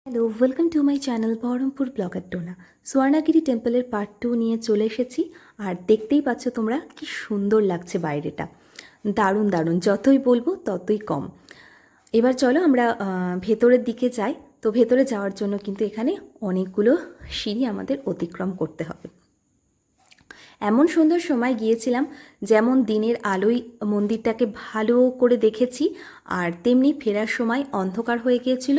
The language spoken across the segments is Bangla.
Hello, welcome to my channel Berhampore blogger Tona. Swarnagiri টেম্পলের পার্ট 2 নিয়ে চলে এসেছি। আর দেখতেই পাচ্ছ তোমরা কি সুন্দর লাগছে বাইরেটা, দারুণ দারুণ, যতই বলবো ততই কম। এবার চলো আমরা ভেতরের দিকে যাই। তো ভেতরে যাওয়ার জন্য কিন্তু এখানে অনেকগুলো সিঁড়ি আমাদের অতিক্রম করতে হবে। এমন সুন্দর সময় গিয়েছিলাম, যেমন দিনের আলোয় মন্দিরটাকে ভালো করে দেখেছি, আর তেমনি ফেরার সময় অন্ধকার হয়ে গিয়েছিল,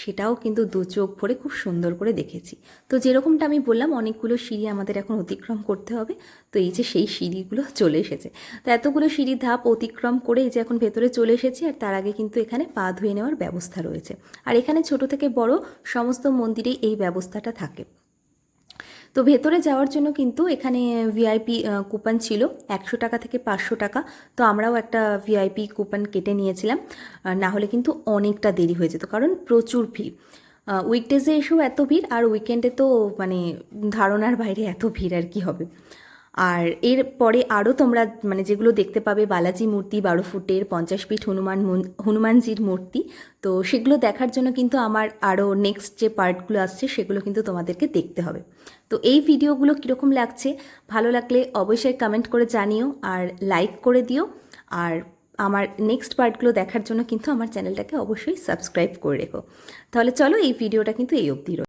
সেটাও কিন্তু দু চোখ ভরে খুব সুন্দর করে দেখেছি। তো যেরকমটা আমি বললাম, অনেকগুলো সিঁড়ি আমাদের এখন অতিক্রম করতে হবে। তো এই যে সেই সিঁড়িগুলো চলে এসেছে। তো এতগুলো সিঁড়ির ধাপ অতিক্রম করে এই যে এখন ভেতরে চলে এসেছি। আর তার আগে কিন্তু এখানে পা ধুয়ে নেওয়ার ব্যবস্থা রয়েছে। আর এখানে ছোট থেকে বড় সমস্ত মন্দিরেই এই ব্যবস্থাটা থাকে। তো ভেতরে যাওয়ার জন্য কিন্তু এখানে ভিআইপি কুপন ছিল 100 টাকা থেকে 500 টাকা। তো আমরাও একটা ভিআইপি কুপন কেটে নিয়েছিলাম, না হলে কিন্তু অনেকটা দেরি হয়ে যেত, কারণ প্রচুর ভিড়। উইকডেজে এসেও এত ভিড়, আর উইকেন্ডে তো মানে ধারণার বাইরে এত ভিড় আর কি হবে। আর এর পরে আরও তোমরা মানে যেগুলো দেখতে পাবে, বালাজি মূর্তি 12 ফুটের 50 ফিট হনুমানজির মূর্তি। তো সেগুলো দেখার জন্য কিন্তু আমার আরও নেক্সট যে পার্টগুলো আসছে সেগুলো কিন্তু তোমাদেরকে দেখতে হবে। তো এই ভিডিওগুলো কীরকম লাগছে, ভালো লাগলে অবশ্যই কমেন্ট করে জানিও, আর লাইক করে দিও। আর আমার নেক্সট পার্টগুলো দেখার জন্য কিন্তু আমার চ্যানেলটাকে অবশ্যই সাবস্ক্রাইব করে রেখো। তাহলে চলো, এই ভিডিওটা কিন্তু এই অবধি।